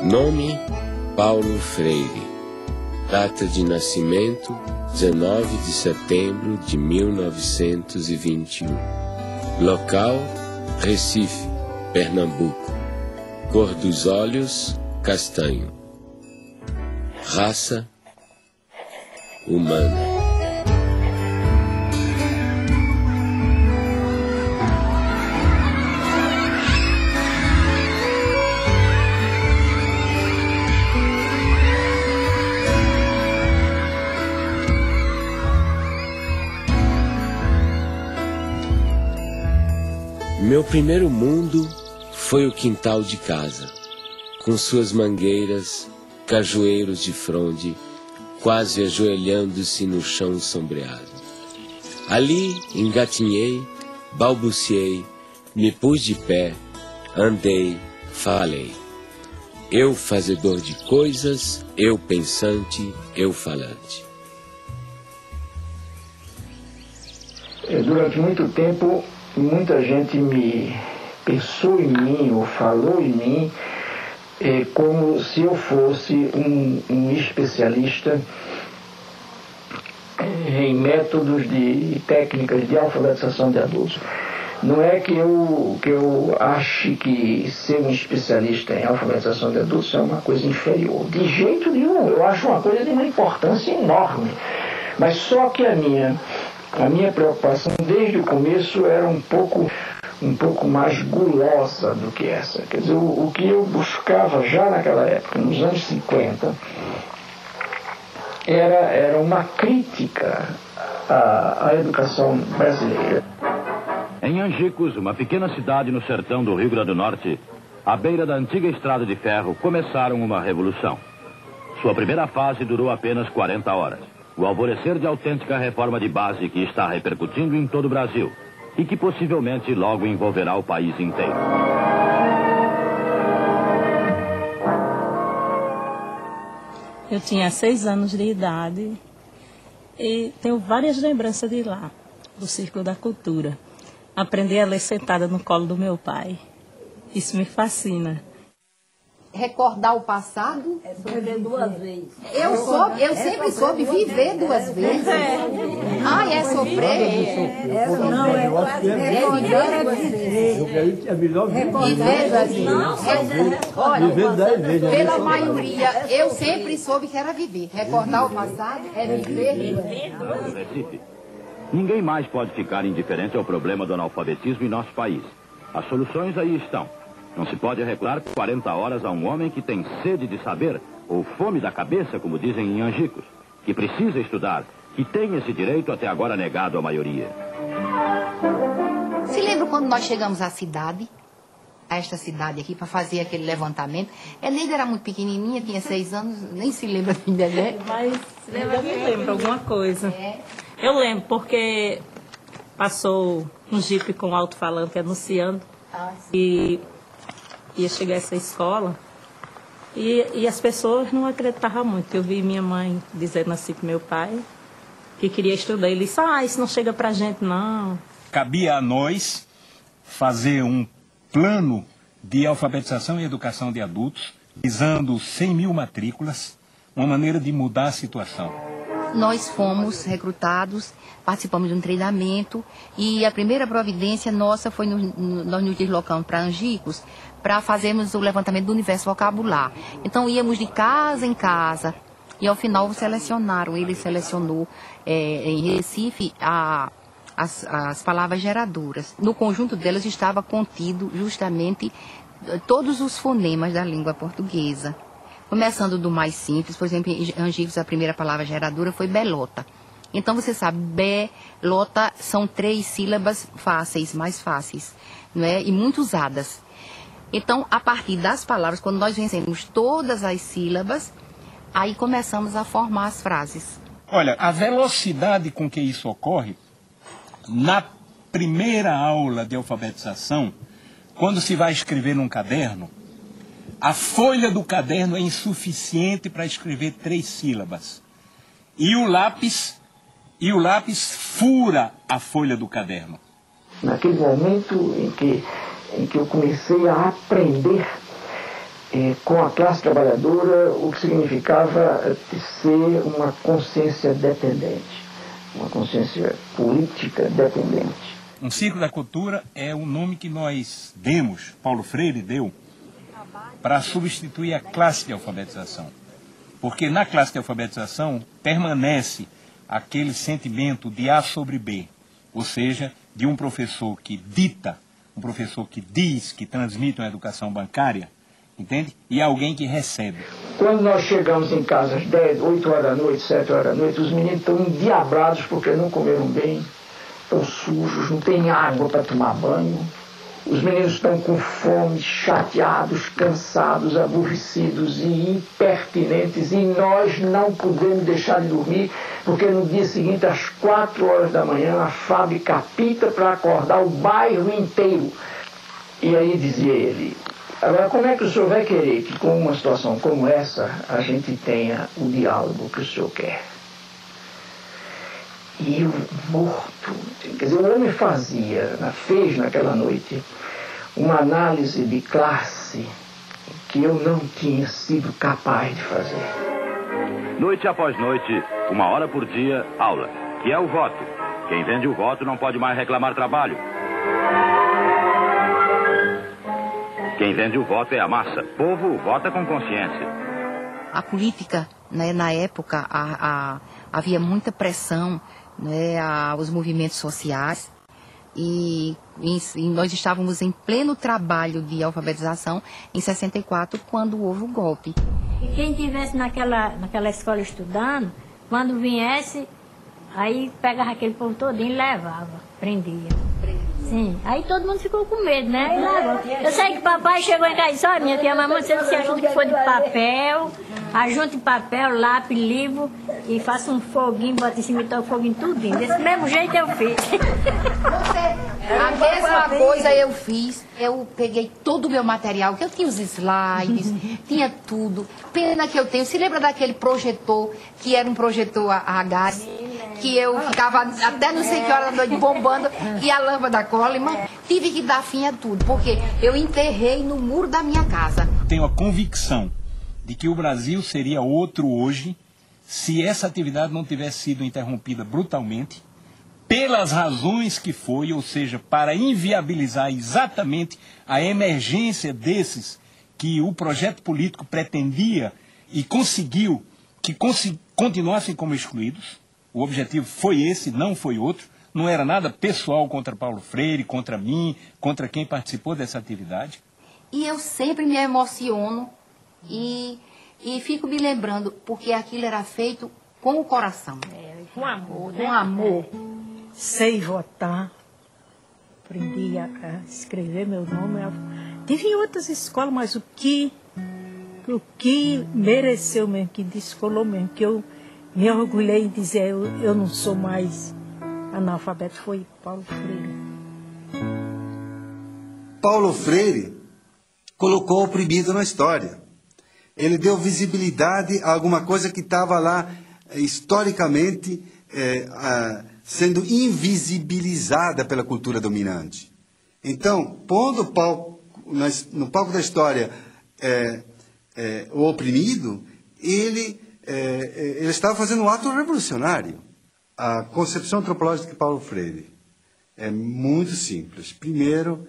Nome: Paulo Freire. Data de nascimento: 19 de setembro de 1921. Local: Recife, Pernambuco. Cor dos olhos: castanho. Raça: humana. Meu primeiro mundo foi o quintal de casa, com suas mangueiras, cajueiros de fronde, quase ajoelhando-se no chão sombreado. Ali engatinhei, balbuciei, me pus de pé, andei, falei. Eu fazedor de coisas, eu pensante, eu falante. Durante muito tempo, muita gente me pensou em mim ou falou em mim como se eu fosse um especialista em métodos e técnicas de alfabetização de adultos. Não é que eu ache que ser um especialista em alfabetização de adultos é uma coisa inferior. De jeito nenhum, eu acho uma coisa de uma importância enorme. Mas só que a minha preocupação desde o começo era um pouco mais gulosa do que essa. Quer dizer, o que eu buscava já naquela época, nos anos 50, era uma crítica à educação brasileira. Em Angicos, uma pequena cidade no sertão do Rio Grande do Norte, à beira da antiga estrada de ferro, começaram uma revolução. Sua primeira fase durou apenas 40 horas. O alvorecer de autêntica reforma de base que está repercutindo em todo o Brasil e que possivelmente logo envolverá o país inteiro. Eu tinha 6 anos de idade e tenho várias lembranças de lá, do Círculo da Cultura. Aprendi a ler sentada no colo do meu pai. Isso me fascina. Recordar o passado é viver 2 vezes. Eu sempre soube viver 2 vezes. É sofrer? Não, é melhor viver 2 vezes. Olha, pela maioria, eu sempre soube que era viver. Recordar o passado é viver 2 vezes. Recife. Ninguém mais pode ficar indiferente ao problema do analfabetismo em nosso país. As soluções aí estão. Não se pode arreglar 40 horas a um homem que tem sede de saber, ou fome da cabeça, como dizem em Angicos, que precisa estudar, que tem esse direito até agora negado à maioria. Se lembra quando nós chegamos à cidade, a esta cidade aqui, para fazer aquele levantamento? A Neida era muito pequenininha, tinha 6 anos, nem se lembra ainda, né? Mas eu me lembro alguma coisa. Eu lembro, porque passou um jipe com alto-falante anunciando e ia chegar a essa escola e as pessoas não acreditavam muito. Eu vi minha mãe dizendo assim para meu pai que queria estudar. Ele disse, isso não chega pra gente, não. Cabia a nós fazer um plano de alfabetização e educação de adultos, visando 100 mil matrículas, uma maneira de mudar a situação. Nós fomos recrutados, participamos de um treinamento e a primeira providência nossa foi nós nos deslocamos para Angicos para fazermos o levantamento do universo vocabular. Então íamos de casa em casa e ao final selecionaram, ele selecionou em Recife as palavras geradoras. No conjunto delas estava contido justamente todos os fonemas da língua portuguesa. Começando do mais simples, por exemplo, em Angicos a primeira palavra geradora foi belota. Então você sabe, belota são 3 sílabas fáceis, mais fáceis, não é? E muito usadas. Então, a partir das palavras, quando nós vencemos todas as sílabas, aí começamos a formar as frases. Olha, a velocidade com que isso ocorre, na primeira aula de alfabetização, quando se vai escrever num caderno, a folha do caderno é insuficiente para escrever 3 sílabas. E o lápis fura a folha do caderno. Naquele momento em que eu comecei a aprender com a classe trabalhadora, o que significava ser uma consciência dependente, uma consciência política dependente. Um círculo da cultura é o nome que nós demos, Paulo Freire deu, para substituir a classe de alfabetização. Porque na classe de alfabetização permanece aquele sentimento de A sobre B, ou seja, de um professor que dita, um professor que diz, que transmite uma educação bancária, entende? E alguém que recebe. Quando nós chegamos em casa às 10, 8 horas da noite, 7 horas da noite, os meninos estão endiabrados porque não comeram bem, estão sujos, não tem água para tomar banho. Os meninos estão com fome, chateados, cansados, aborrecidos e impertinentes, e nós não podemos deixar de dormir, porque no dia seguinte, às 4 horas da manhã, a fábrica apita para acordar o bairro inteiro. E aí dizia ele: agora, como é que o senhor vai querer que, com uma situação como essa, a gente tenha o diálogo que o senhor quer? E eu morto, quer dizer, o homem fez naquela noite uma análise de classe que eu não tinha sido capaz de fazer. Noite após noite, 1 hora por dia, aula, que é o voto. Quem vende o voto não pode mais reclamar trabalho. Quem vende o voto é a massa. Povo vota com consciência. A política, né, na época, havia muita pressão, né, aos movimentos sociais, e nós estávamos em pleno trabalho de alfabetização em 64, quando houve o golpe. E quem estivesse naquela escola estudando, quando viesse, aí pegava aquele povo todinho e levava, prendia. Sim, aí todo mundo ficou com medo, né? Aí lá, eu sei que papai chegou em casa e disse: olha, minha filha, mamãe, você ajuda que for de papel, ajunte papel, lápis, livro, e faça um foguinho, bota em cima e toca foguinho tudinho. Desse mesmo jeito eu fiz. A mesma coisa eu fiz. Eu peguei todo o meu material, que eu tinha os slides, tinha tudo. Pena que eu tenho. Se lembra daquele projetor, que era um projetor a gás, que eu ficava até não sei que hora da noite bombando, e a lâmpada Coleman? Tive que dar fim a tudo, porque eu enterrei no muro da minha casa. Tenho a convicção de que o Brasil seria outro hoje se essa atividade não tivesse sido interrompida brutalmente, pelas razões que foi, ou seja, para inviabilizar exatamente a emergência desses que o projeto político pretendia e conseguiu que continuassem como excluídos. O objetivo foi esse, não foi outro. Não era nada pessoal contra Paulo Freire, contra mim, contra quem participou dessa atividade. E eu sempre me emociono e fico me lembrando, porque aquilo era feito com o coração. Com amor, né? Com amor. Sei votar, aprendi a escrever meu nome. Tive em outras escolas, mas o que mereceu mesmo, que descolou mesmo, que eu me orgulhei em dizer eu não sou mais analfabeto, foi Paulo Freire. Paulo Freire colocou o oprimido na história. Ele deu visibilidade a alguma coisa que estava lá historicamente sendo invisibilizada pela cultura dominante. Então, pondo no palco da história o oprimido, ele estava fazendo um ato revolucionário. A concepção antropológica de Paulo Freire é muito simples. Primeiro,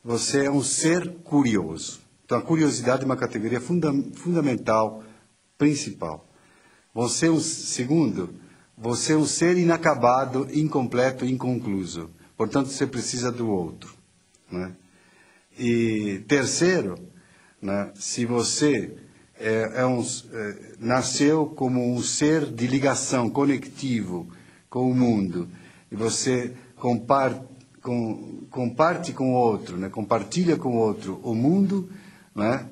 você é um ser curioso. Então, a curiosidade é uma categoria fundamental, principal. Segundo, você é um ser inacabado, incompleto, inconcluso. Portanto, você precisa do outro, né? E terceiro, né, se você nasceu como um ser de ligação, conectivo com o mundo, e você comparte com o outro, né, compartilha com o outro o mundo, né,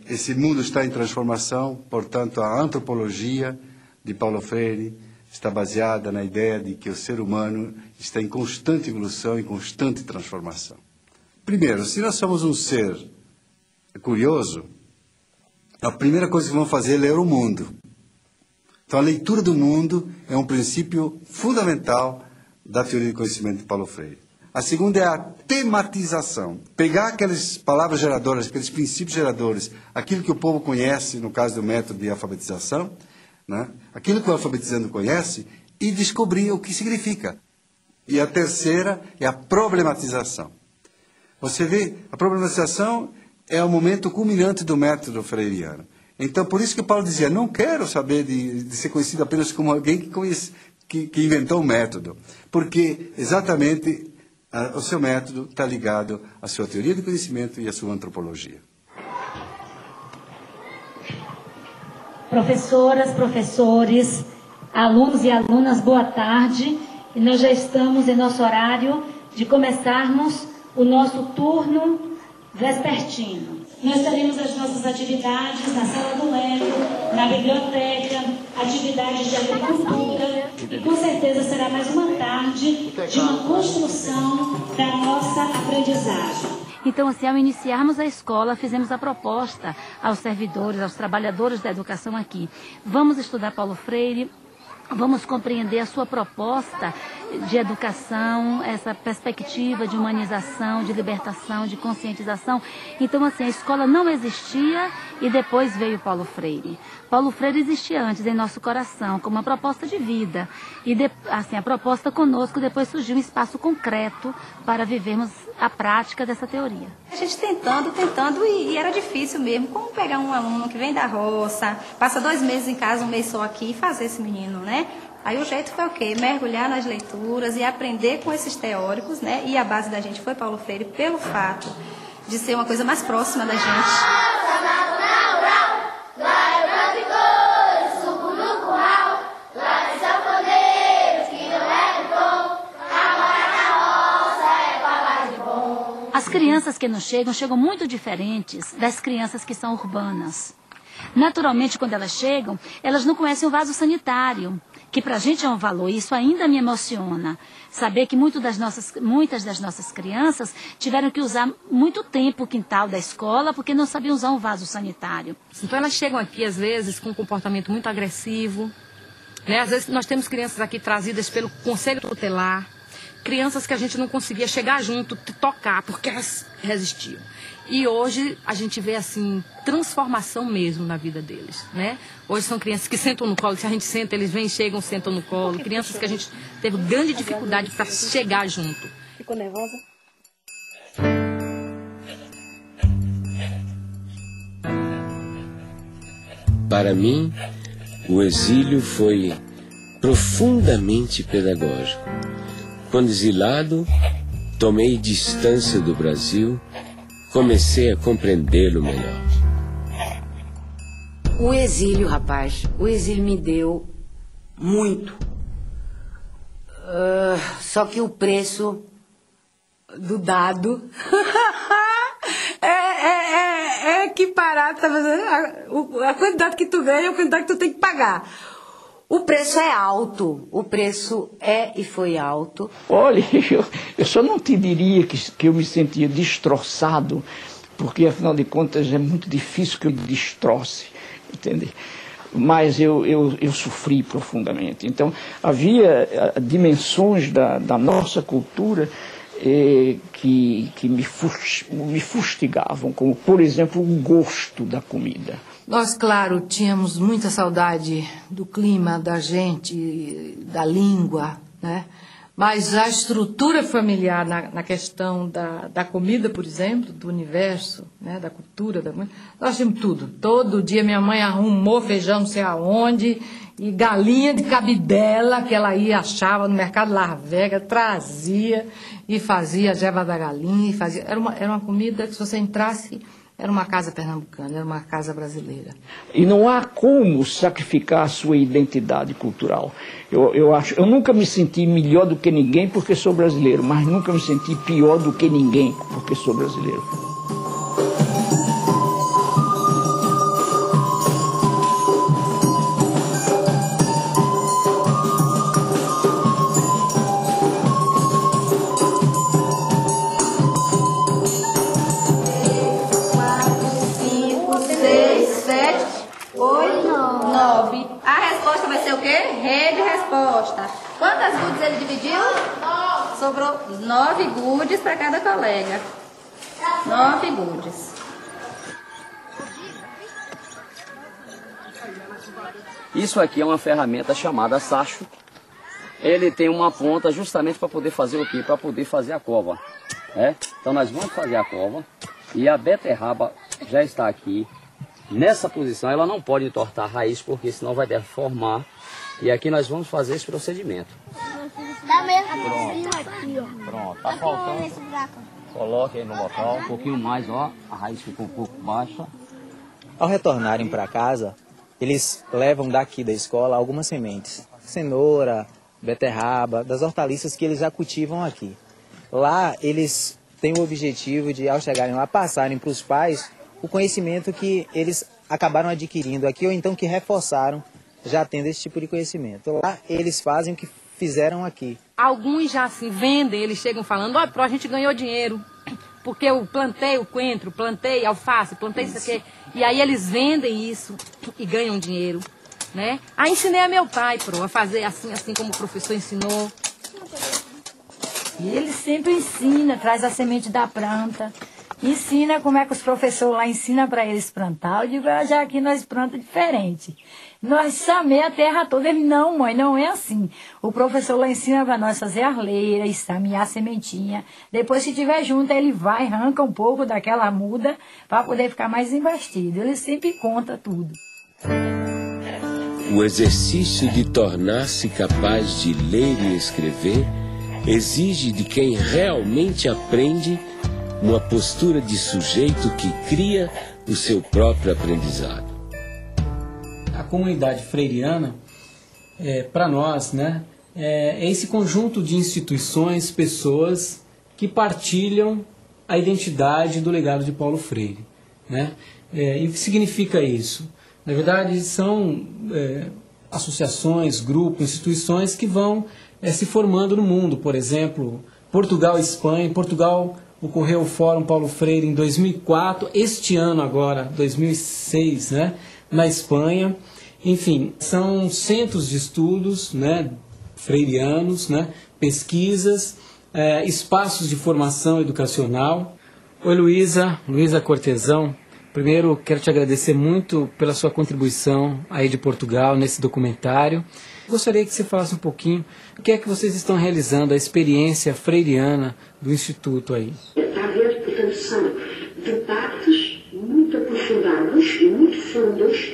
esse mundo está em transformação. Portanto, a antropologia de Paulo Freire está baseada na ideia de que o ser humano está em constante evolução e constante transformação. Primeiro, se nós somos um ser curioso, a primeira coisa que vamos fazer é ler o mundo. Então, a leitura do mundo é um princípio fundamental da teoria do conhecimento de Paulo Freire. A segunda é a tematização. Pegar aquelas palavras geradoras, aqueles princípios geradores, aquilo que o povo conhece, no caso do método de alfabetização, né? Aquilo que o alfabetizando conhece, e descobrir o que significa. E a terceira é a problematização. Você vê, a problematização é o momento culminante do método freiriano. Então, por isso que Paulo dizia, não quero saber de ser conhecido apenas como alguém que inventou o método. Porque, exatamente, o seu método está ligado à sua teoria do conhecimento e à sua antropologia. Professoras, professores, alunos e alunas, boa tarde. E nós já estamos em nosso horário de começarmos o nosso turno vespertino. Nós teremos as nossas atividades na sala do Lego, na biblioteca, atividades de agricultura, e com certeza será mais uma tarde de uma construção da nossa aprendizagem. Então, assim, ao iniciarmos a escola, fizemos a proposta aos servidores, aos trabalhadores da educação aqui. Vamos estudar Paulo Freire, vamos compreender a sua proposta de educação, essa perspectiva de humanização, de libertação, de conscientização. Então, assim, a escola não existia e depois veio Paulo Freire. Paulo Freire existia antes em nosso coração, como uma proposta de vida. E, assim, a proposta conosco depois surgiu um espaço concreto para vivermos a prática dessa teoria. A gente tentando e era difícil mesmo. Como pegar um aluno que vem da roça, passa 2 meses em casa, 1 mês só aqui e fazer esse menino, né? Aí o jeito foi o quê? Mergulhar nas leituras e aprender com esses teóricos, né? E a base da gente foi Paulo Freire pelo fato de ser uma coisa mais próxima da gente. As crianças que nos chegam muito diferentes das crianças que são urbanas. Naturalmente, quando elas chegam, elas não conhecem o vaso sanitário, que para a gente é um valor. Isso ainda me emociona. Saber que muitas das nossas crianças tiveram que usar muito tempo o quintal da escola porque não sabiam usar um vaso sanitário. Então elas chegam aqui, às vezes, com um comportamento muito agressivo, né? Às vezes nós temos crianças aqui trazidas pelo conselho tutelar, crianças que a gente não conseguia chegar junto, tocar, porque elas resistiam. E hoje a gente vê, assim, transformação mesmo na vida deles, né? Hoje são crianças que sentam no colo, se a gente senta, eles vêm, chegam, sentam no colo. Crianças que a gente teve grande dificuldade para chegar junto. Ficou nervosa? Para mim, o exílio foi profundamente pedagógico. Quando exilado, tomei distância do Brasil, comecei a compreendê-lo melhor. O exílio, rapaz, o exílio me deu muito. Só que o preço do dado é equiparado, tá fazendo? A quantidade que tu ganha é a quantidade que tu tem que pagar. O preço é alto, o preço é e foi alto. Olha, eu só não te diria que eu me sentia destroçado, porque afinal de contas é muito difícil que eu me destroce, entende? Mas eu sofri profundamente. Então havia dimensões da nossa cultura que me fustigavam, como por exemplo o gosto da comida. Nós, claro, tínhamos muita saudade do clima, da gente, da língua, né? Mas a estrutura familiar na questão da comida, por exemplo, do universo, né? Da cultura, nós tínhamos tudo. Todo dia minha mãe arrumou feijão não sei aonde, e galinha de cabidela, que ela ia, achava no mercado Las Vegas, trazia e fazia a jeva da galinha. Era uma comida que se você entrasse... Era uma casa pernambucana, era uma casa brasileira. E não há como sacrificar a sua identidade cultural. Eu nunca me senti melhor do que ninguém porque sou brasileiro, mas nunca me senti pior do que ninguém porque sou brasileiro. A resposta vai ser o quê? Rede resposta. Quantas gudes ele dividiu? 9. sobrou 9 gudes para cada colega. 9 gudes. Isso aqui é uma ferramenta chamada sacho. Ele tem uma ponta justamente para poder fazer o quê? Para poder fazer a cova. Então nós vamos fazer a cova e a beterraba já está aqui. Nessa posição ela não pode entortar a raiz porque senão vai deformar. E aqui nós vamos fazer esse procedimento. Pronto, tá faltando. Coloque aí no local, um pouquinho mais, ó. A raiz ficou um pouco baixa. Ao retornarem para casa, eles levam daqui da escola algumas sementes. Cenoura, beterraba, das hortaliças que eles já cultivam aqui. Lá eles têm o objetivo de, ao chegarem lá, passarem para os pais o conhecimento que eles acabaram adquirindo aqui ou então que reforçaram já tendo esse tipo de conhecimento. Lá eles fazem o que fizeram aqui. Alguns já assim vendem, eles chegam falando, ó, a gente ganhou dinheiro, porque eu plantei o coentro, plantei alface, plantei isso aqui. E aí eles vendem isso e ganham dinheiro, né? Aí ensinei a meu pai, a fazer assim como o professor ensinou. E ele sempre ensina, traz a semente da planta, ensina como é que os professores lá ensinam para eles plantar. Eu digo, já aqui nós plantamos diferente. Nós chamei a terra toda. Ele, não, mãe, não é assim. O professor lá ensina para nós fazer arleira, estamear a sementinha. Depois, se tiver junto, ele vai, arranca um pouco daquela muda para poder ficar mais investido. Ele sempre conta tudo. O exercício de tornar-se capaz de ler e escrever exige de quem realmente aprende uma postura de sujeito que cria o seu próprio aprendizado. A comunidade freiriana, para nós, né, é esse conjunto de instituições, pessoas que partilham a identidade do legado de Paulo Freire, né? E o que significa isso? Na verdade, são associações, grupos, instituições que vão se formando no mundo. Por exemplo, Portugal e Espanha. Em Portugal ocorreu o Fórum Paulo Freire em 2004, este ano agora, 2006, né, na Espanha. Enfim, são centros de estudos, né, freirianos, né, pesquisas, espaços de formação educacional. Oi, Luísa Cortesão. Primeiro, quero te agradecer muito pela sua contribuição aí de Portugal nesse documentário. Gostaria que você falasse um pouquinho o que é que vocês estão realizando, a experiência freiriana do Instituto aí. Está a ver, portanto, são debates muito aprofundados e muito fundos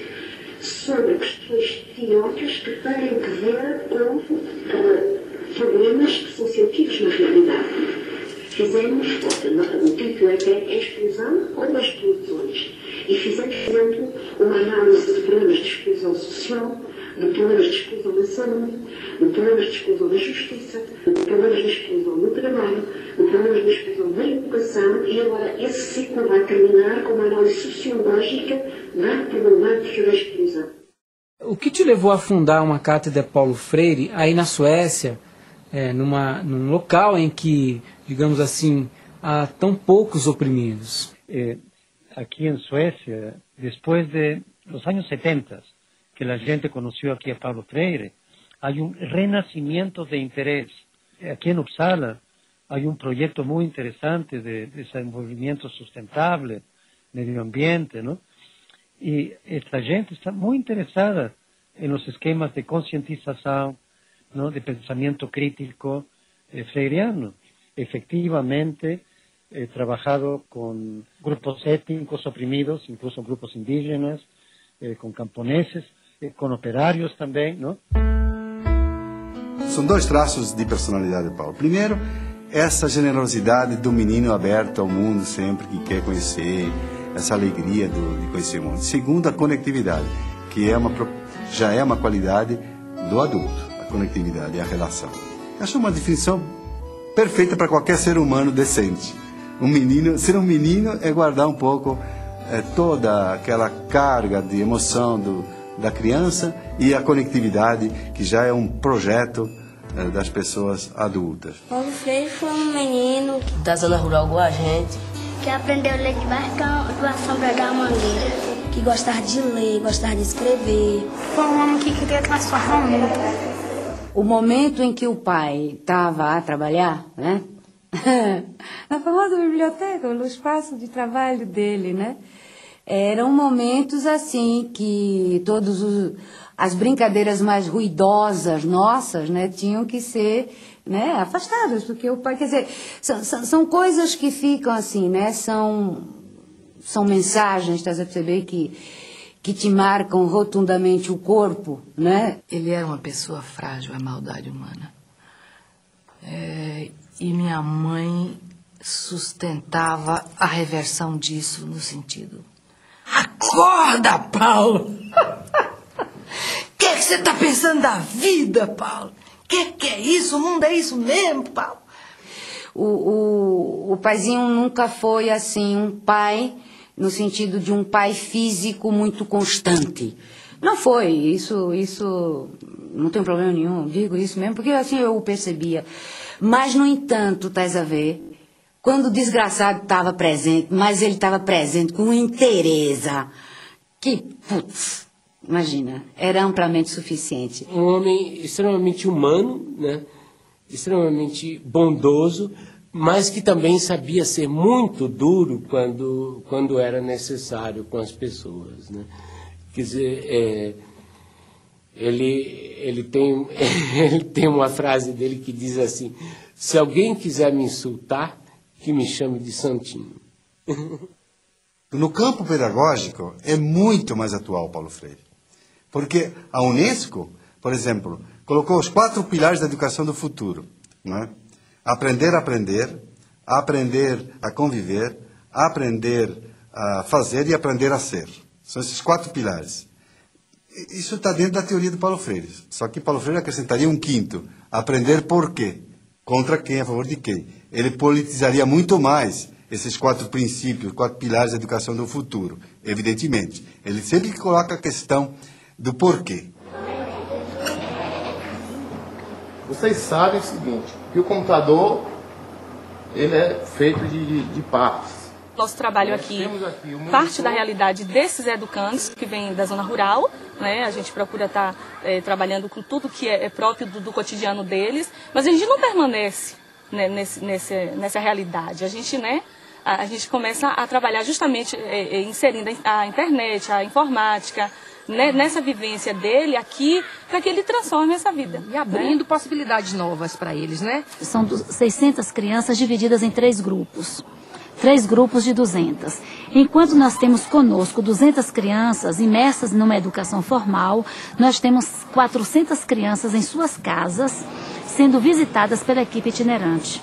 sobre questões teóricas que têm que ver com problemas que são sentidos na realidade. Fizemos, o título é exclusão ou exclusões, e fizemos, por exemplo, uma análise de problemas de exclusão social, de problemas de exclusão na saúde, de problemas de exclusão na justiça, de problemas de exclusão no trabalho, de problemas de exclusão na educação, e agora esse ciclo vai terminar com uma análise sociológica da problemática da exclusão. O que te levou a fundar uma cátedra Paulo Freire aí na Suécia, num local em que, digamos assim, há tão poucos oprimidos? Aquí en Suecia, después de los años 70, que la gente conoció aquí a Paulo Freire, hay un renacimiento de interés. Aquí en Uppsala hay un proyecto muy interesante de desenvolvimiento sustentable, medio ambiente, ¿no? Y esta gente está muy interesada en los esquemas de concientización, ¿no?, de pensamiento crítico freiriano. Efectivamente, he trabajado con grupos étnicos oprimidos, incluso grupos indígenas, con camponeses, con operários também, não? São dois traços de personalidade de Paulo. Primeiro, essa generosidade do menino aberto ao mundo sempre que quer conhecer, essa alegria de conhecer o mundo. Segundo, a conectividade, que já é uma qualidade do adulto, a conectividade e a relação. Acho uma definição perfeita para qualquer ser humano decente. Ser um menino é guardar um pouco toda aquela carga de emoção da criança e a conectividade, que já é um projeto das pessoas adultas. Paulo Freire foi um menino da zona rural igual a gente, que aprendeu a ler debaixo da sombra da mangueira, que gostava de ler, gostava de escrever. Foi um homem que queria transformar o mundo. O momento em que o pai estava a trabalhar, né? Na famosa biblioteca, no espaço de trabalho dele, né? Eram momentos assim que as brincadeiras mais ruidosas nossas, né, tinham que ser, né, afastadas, porque o pai, quer dizer, são coisas que ficam assim, né? São mensagens, estás a perceber, que te marcam rotundamente o corpo, né? Ele era uma pessoa frágil à maldade humana. E minha mãe sustentava a reversão disso no sentido: acorda, Paulo! O que você está pensando da vida, Paulo? Que é isso? O mundo é isso mesmo, Paulo? O paizinho nunca foi assim um pai no sentido de um pai físico muito constante. Não foi, isso não tem problema nenhum, digo isso mesmo, porque assim eu o percebia. Mas, no entanto, estás a ver, quando o desgraçado estava presente, mas ele estava presente com interesa, que, putz, imagina, era amplamente suficiente. Um homem extremamente humano, né? Extremamente bondoso, mas que também sabia ser muito duro quando era necessário com as pessoas, né? Quer dizer, ele tem uma frase dele que diz assim: se alguém quiser me insultar, que me chame de santinho. No campo pedagógico é muito mais atual Paulo Freire, porque a Unesco, por exemplo, colocou os 4 pilares da educação do futuro, não é? Aprender a aprender, aprender a conviver, aprender a fazer e aprender a ser. São esses 4 pilares. Isso está dentro da teoria do Paulo Freire. Só que Paulo Freire acrescentaria um 5º, aprender por quê, contra quem, a favor de quem. Ele politizaria muito mais esses 4 princípios, 4 pilares da educação do futuro, evidentemente. Ele sempre coloca a questão do porquê. Vocês sabem o seguinte, que o computador ele é feito de partes. Nosso trabalho aqui parte da realidade desses educandos que vêm da zona rural, né? A gente procura estar trabalhando com tudo que é próprio do cotidiano deles, mas a gente não permanece, né, nessa realidade. A gente começa a trabalhar justamente inserindo a internet, a informática, né, nessa vivência dele aqui, para que ele transforme essa vida. E abrindo possibilidades novas para eles, né? São 600 crianças divididas em 3 grupos. 3 grupos de 200. Enquanto nós temos conosco 200 crianças imersas numa educação formal, nós temos 400 crianças em suas casas, sendo visitadas pela equipe itinerante.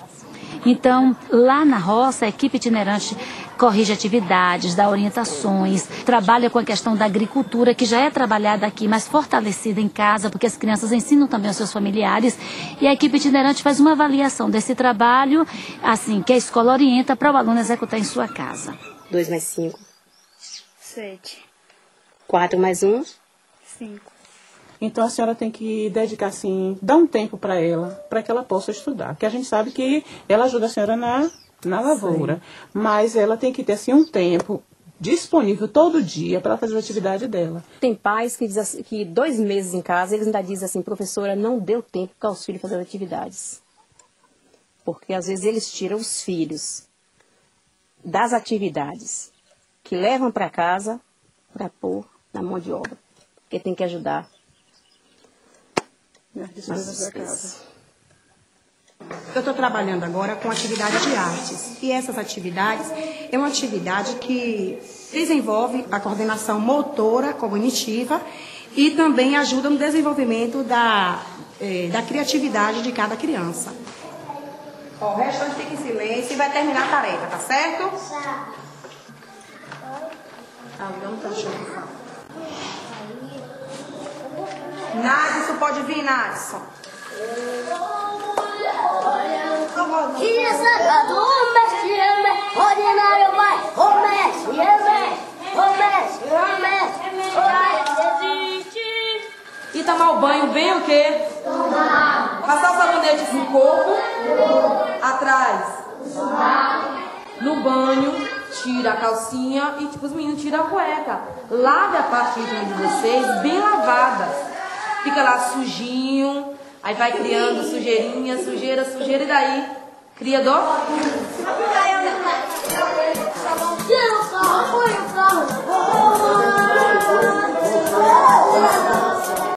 Então, lá na roça, a equipe itinerante corrige atividades, dá orientações, trabalha com a questão da agricultura, que já é trabalhada aqui, mas fortalecida em casa, porque as crianças ensinam também aos seus familiares, e a equipe itinerante faz uma avaliação desse trabalho, assim, que a escola orienta para o aluno executar em sua casa. 2 mais 5. 7. 4 mais 1. 5. Então a senhora tem que dedicar, assim, dar um tempo para ela, para que ela possa estudar. Porque a gente sabe que ela ajuda a senhora na lavoura, sim, mas ela tem que ter, assim, um tempo disponível todo dia para fazer a atividade dela. Tem pais que dizem assim, que 2 meses em casa, eles ainda dizem assim: professora, não deu tempo para os filhos fazer atividades. Porque às vezes eles tiram os filhos das atividades que levam para casa para pôr na mão de obra. Porque tem que ajudar. Eu estou trabalhando agora com atividade de artes. E essas atividades é uma atividade que desenvolve a coordenação motora, cognitiva e também ajuda no desenvolvimento da criatividade de cada criança. O restante fica em silêncio e vai terminar a tarefa, tá certo? Não tá achando. Nadson, pode vir, Nadson. E tomar o banho bem o quê? Passar o sabonete no corpo, atrás, no banho, tira a calcinha e tipo os meninos tiram a cueca. Lave a parte íntima de vocês bem lavada. Fica lá sujinho, Aí vai criando sujeirinha, sujeira, sujeira, e daí cria dor.